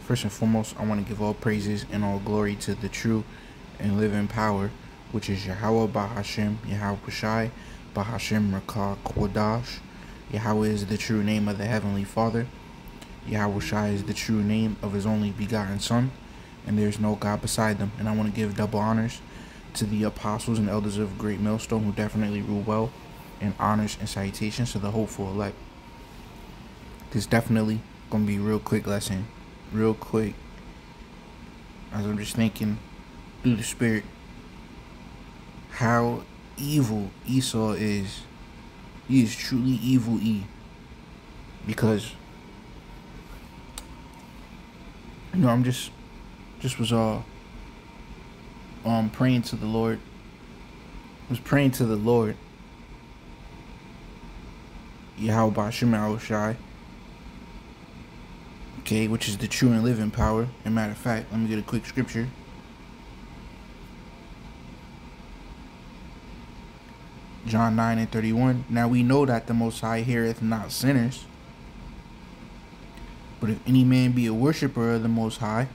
First and foremost, I want to give all praises and all glory to the true and living power, which is Yahweh Bahashem, Yahweh Shai, Bahashem Rakah Kodash. Yahweh is the true name of the Heavenly Father. Yahweh Shai is the true name of His only begotten Son, and there is no God beside them. And I want to give double honors to the apostles and elders of Great Millstone who definitely rule well, and honors and salutations to the hopeful elect. This definitely going to be a real quick lesson. Real quick, as I'm just thinking through the spirit how evil Esau is. He is truly evil because I'm just was praying to the Lord. I was praying to the Lord, Yahweh Bashem Yahweh Shai, okay, which is the true and living power. And matter of fact, let me get a quick scripture. John 9:31. Now we know that the Most High heareth not sinners, but if any man be a worshipper of the Most High,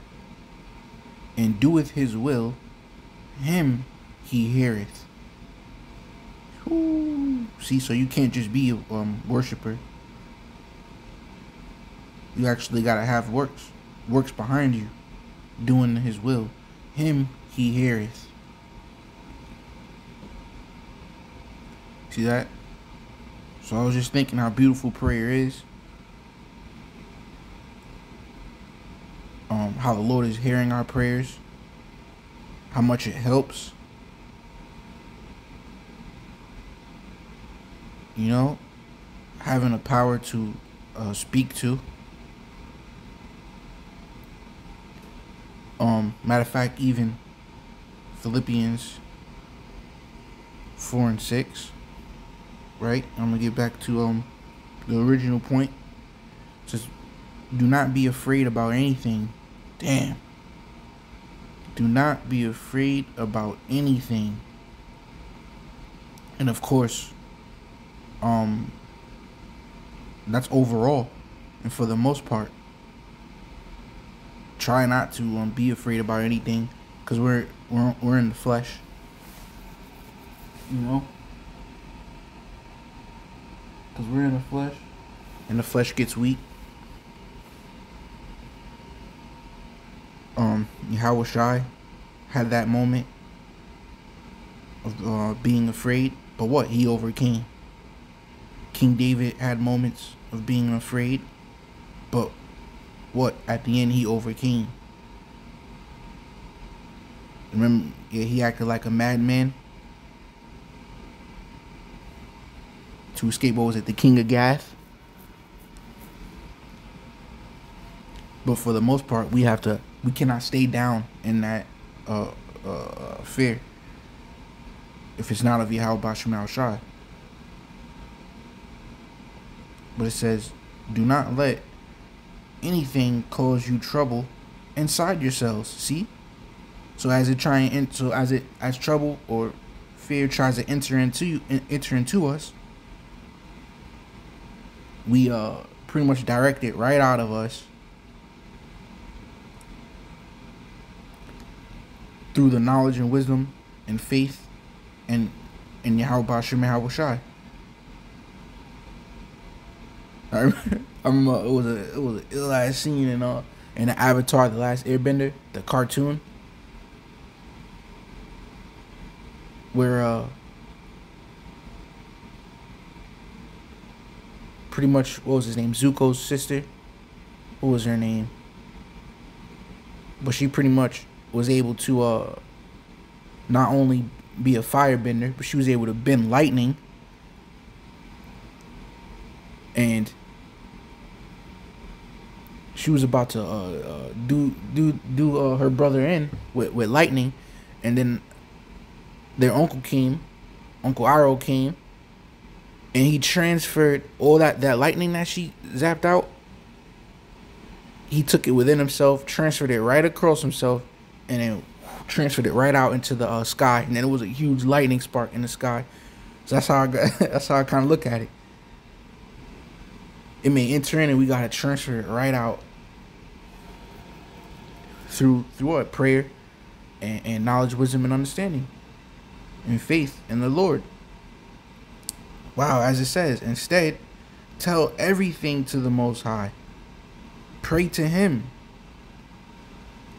and doeth His will, him He heareth. Ooh. See, so you can't just be a worshiper. You actually gotta have works behind you, doing His will. Him He heareth. See that? So I was just thinking how beautiful prayer is. How the Lord is hearing our prayers. How much it helps. You know, having the power to speak to. Matter of fact, even Philippians 4 and 6. Right? I'm gonna get back to the original point. It says, do not be afraid about anything. Damn. Do not be afraid about anything. And of course, that's overall. And for the most part, try not to be afraid about anything, because we're in the flesh. You know? Because we're in the flesh, and the flesh gets weak. Yahweh Shai had that moment of being afraid, but what? He overcame. King David had moments of being afraid, but what? At the end, he overcame. Remember, yeah, he acted like a madman to escape, what was it, the king of Gath? But for the most part, we cannot stay down in that fear if it's not of Yahweh Bashem Yahweh Shai. But it says, do not let anything cause you trouble inside yourselves. See? So as trouble or fear tries to enter into us, we pretty much direct it right out of us through the knowledge and wisdom and faith and Yahweh Bashem Yahweh Shai. I remember it was an ill ass scene in the Avatar: The Last Airbender, the cartoon, where pretty much, what was his name? Zuko's sister. What was her name? But she pretty much was able to not only be a firebender, but she was able to bend lightning. And she was about to do her brother in with lightning, and then their uncle came, Uncle Iroh came, and he transferred all that lightning that she zapped out. He took it within himself, transferred it right across himself, and then transferred it right out into the sky. And then it was a huge lightning spark in the sky. So that's how I kind of look at it. It may enter in, and we gotta transfer it right out. through what? Prayer and knowledge, wisdom, and understanding, and faith in the Lord. Wow, as it says, instead, tell everything to the Most High. Pray to Him.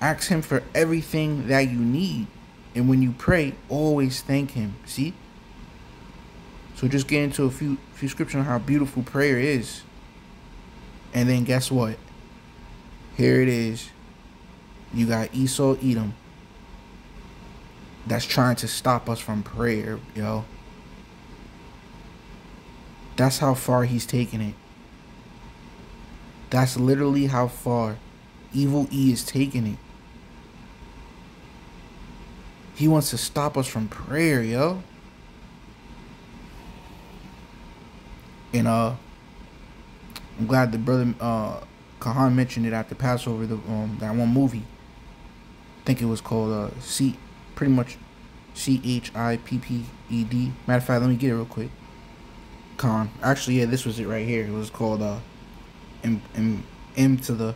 Ask Him for everything that you need. And when you pray, always thank Him. See? So just get into a few scriptures on how beautiful prayer is. And then guess what? Here it is. You got Esau Edom that's trying to stop us from prayer, yo. That's how far he's taking it. That's literally how far Evil E is taking it. He wants to stop us from prayer, yo. And I'm glad the brother Kahan mentioned it at the Passover, that one movie. I think it was called pretty much CHIPPED. Matter of fact, let me get it real quick. Khan. Actually, yeah, this was it right here. It was called M to the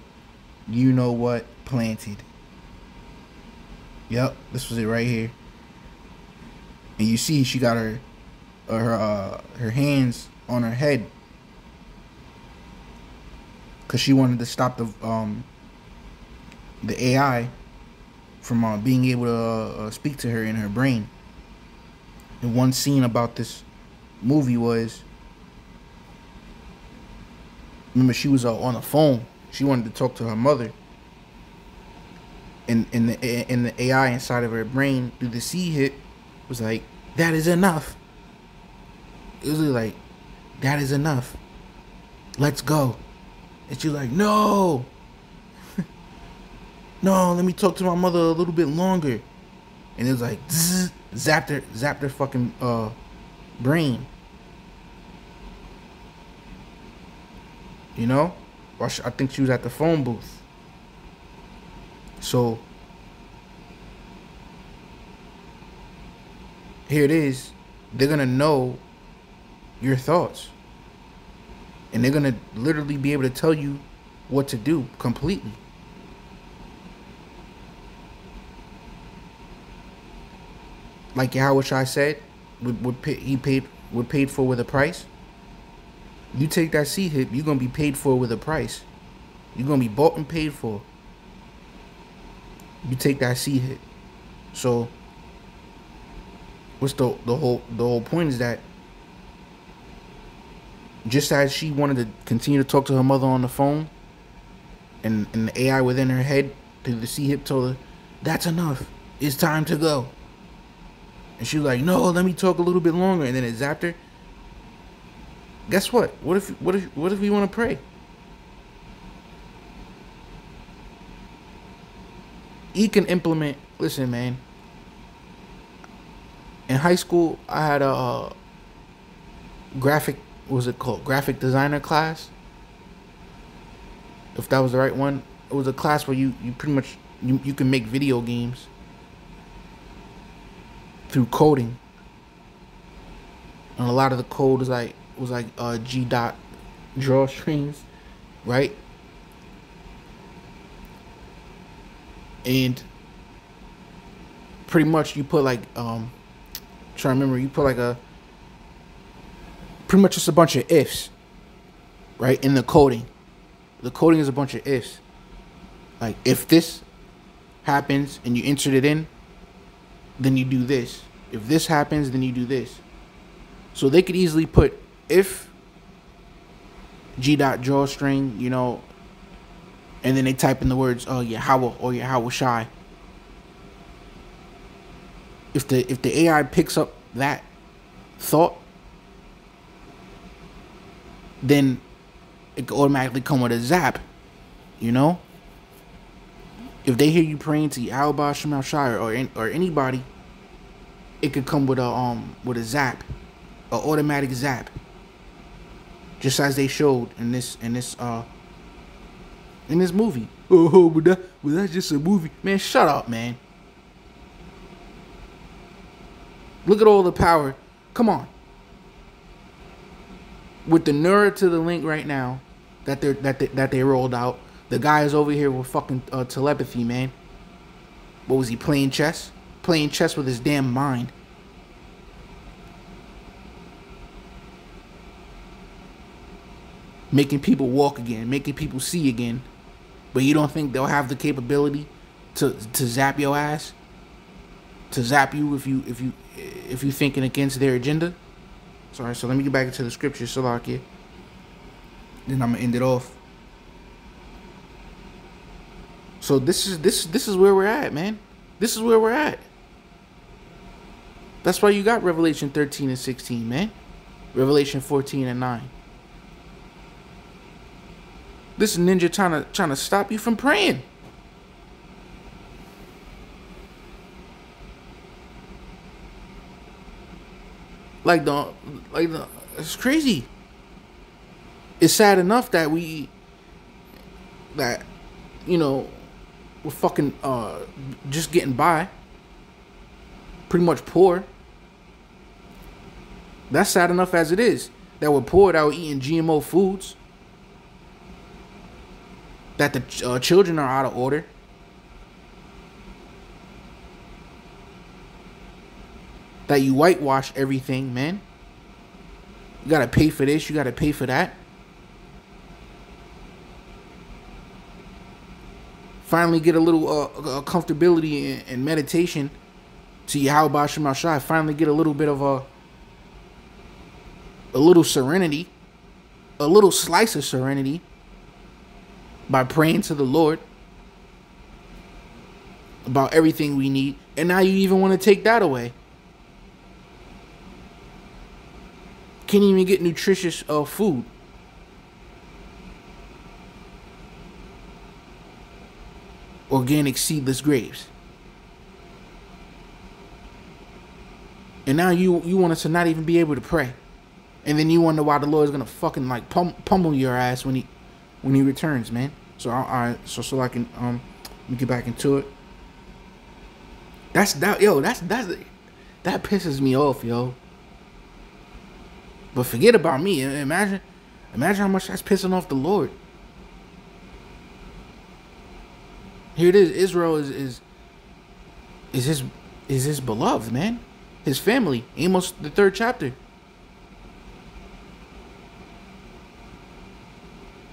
you know what planted. Yep, this was it right here. And you see she got her hands on her head because she wanted to stop the AI from being able to speak to her in her brain. And one scene about this movie was, remember, she was on the phone. She wanted to talk to her mother. And the AI inside of her brain, through the C hit, was like, that is enough. It was like, that is enough. Let's go. And she's like, no. No, let me talk to my mother a little bit longer. And it was like, zzz, zapped her fucking brain. You know? I think she was at the phone booth. So, here it is. They're going to know your thoughts. And they're going to literally be able to tell you what to do completely. Like Yahweh Shai said, would paid for with a price. You take that C hip, you're gonna be paid for with a price. You're gonna be bought and paid for. You take that C hit. So what's the whole point is that just as she wanted to continue to talk to her mother on the phone, and the AI within her head through the C hip told her, that's enough. It's time to go. And she was like, no, let me talk a little bit longer. And then it zapped her. Guess what? What if we want to pray? He can implement. Listen, man. In high school, I had a graphic. What was it called? Graphic designer class. If that was the right one, it was a class where you pretty much you can make video games through coding. And a lot of the code was like G dot drawstrings, right? And pretty much you put like trying to remember, you put like pretty much just a bunch of ifs, right? In the coding. The coding is a bunch of ifs. Like if this happens and you insert it in, then you do this. If this happens, then you do this. So they could easily put if G dot drawstring, you know, and then they type in the words Yahweh or Yahweh Shai. If the AI picks up that thought, then it could automatically come with a zap, you know. If they hear you praying to Yahweh Shai Shai or anybody, it could come with a zap, an automatic zap, just as they showed in this movie. Oh, but that's just a movie, man. Shut up, man. Look at all the power. Come on. With the Nura to the link right now that they rolled out, the guy is over here with fucking telepathy, man. What was he, playing chess? Playing chess with his damn mind. Making people walk again, making people see again. But you don't think they'll have the capability to zap your ass? To zap you if you thinking against their agenda? Sorry, so let me get back into the scripture, Salakia. Then I'm gonna end it off. So this is where we're at, man. This is where we're at. That's why you got Revelation 13 and 16, man. Revelation 14 and 9. This ninja trying to stop you from praying. It's crazy. It's sad enough that we're fucking just getting by. Pretty much poor. That's sad enough as it is. That we're poor, that we're eating GMO foods. That the children are out of order. That you whitewash everything, man. You gotta pay for this, you gotta pay for that. Finally get a little comfortability and meditation to Yahweh Shem Shai. Finally get a little bit of a little serenity. A little slice of serenity. By praying to the Lord. About everything we need. And now you even want to take that away. Can't even get nutritious food. Organic seedless grapes. And now you want us to not even be able to pray. And then you wonder why the Lord is gonna fucking like pummel your ass when he returns, man. So so I can let me get back into it. That pisses me off, yo. But forget about me. Imagine how much that's pissing off the Lord. Here it is. Israel is his beloved, man. His family. Amos, the 3rd chapter.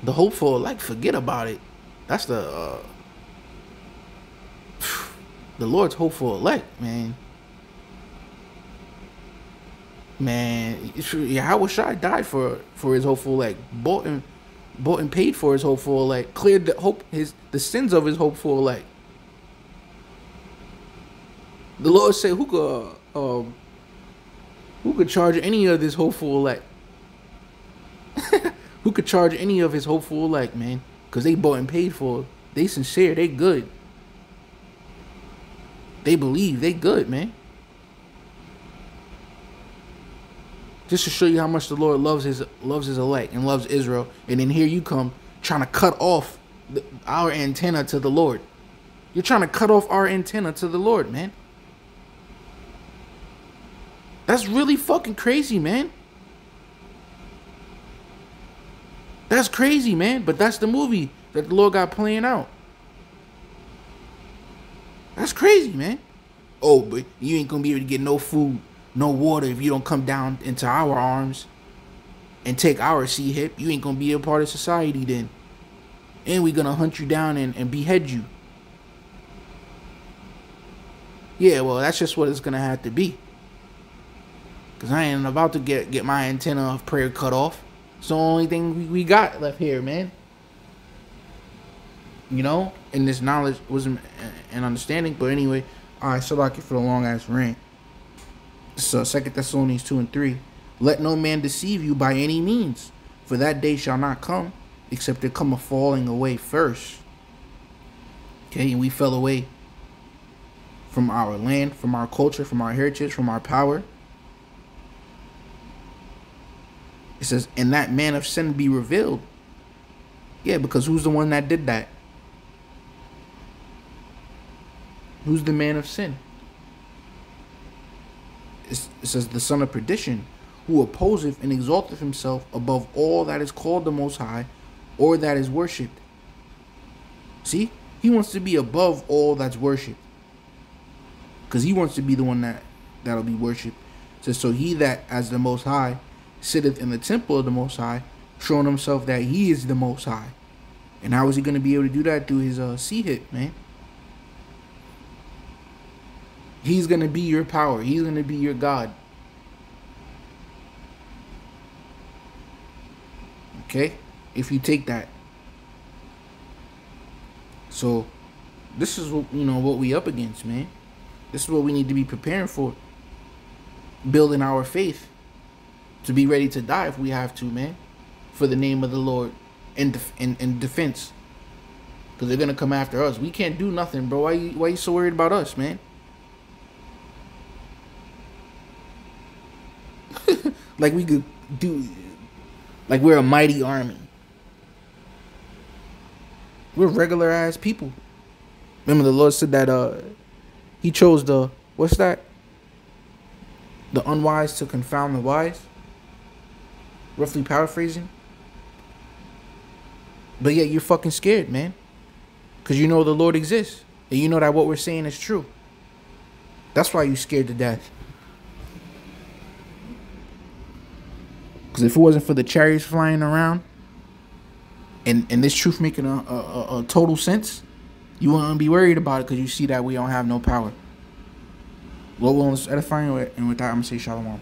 The hopeful, like, forget about it. That's the Lord's hopeful elect, man. Man, Yahweh Shai died for his hopeful elect. Bought and paid for his hopeful elect. Cleared the sins of his hopeful elect. The Lord said, who could charge any of this hopeful elect? Who could charge any of his hopeful elect, man? Because they bought and paid for it. They sincere, they good. They believe, they good, man. Just to show you how much the Lord loves his elect and loves Israel. And then here you come trying to cut off our antenna to the Lord. You're trying to cut off our antenna to the Lord, man. That's really fucking crazy, man. That's crazy, man. But that's the movie that the Lord got playing out. That's crazy, man. Oh, but you ain't gonna be able to get no food, no water if you don't come down into our arms and take our sea hip. You ain't gonna be a part of society then. And we gonna hunt you down and behead you. Yeah, well, that's just what it's gonna have to be. Because I ain't about to get my antenna of prayer cut off. It's the only thing we got left here, man. You know? And this knowledge wasn't an understanding. But anyway, alright, so like it for the long ass rant. So 2 Thessalonians 2 and 3. Let no man deceive you by any means, for that day shall not come, except there come a falling away first. Okay, and we fell away from our land, from our culture, from our heritage, from our power. It says, and that man of sin be revealed. Yeah, because who's the one that did that? Who's the man of sin? It says, the son of perdition, who opposeth and exalteth himself above all that is called the Most High, or that is worshipped. See? He wants to be above all that's worshipped. because he wants to be the one that'll be worshipped. So he that as the Most High sitteth in the temple of the Most High, showing himself that he is the Most High. And how is he going to be able to do that? Through his hit, man. He's going to be your power. He's going to be your God. Okay? If you take that. So, this is what, what we up against, man. This is what we need to be preparing for. Building our faith. To be ready to die if we have to, man. For the name of the Lord. In defense. Because they're going to come after us. We can't do nothing, bro. Why you so worried about us, man? Like we could do, like we're a mighty army. We're regular ass people. Remember the Lord said that he chose the, what's that? The unwise to confound the wise. Roughly paraphrasing. But yet you're fucking scared, man. Because you know the Lord exists. And you know that what we're saying is true. That's why you're scared to death. Because if it wasn't for the chariots flying around and this truth making a total sense, you wouldn't be worried about it because you see that we don't have no power. Lord willing, it's edifying, and with that, I'm going to say shalom.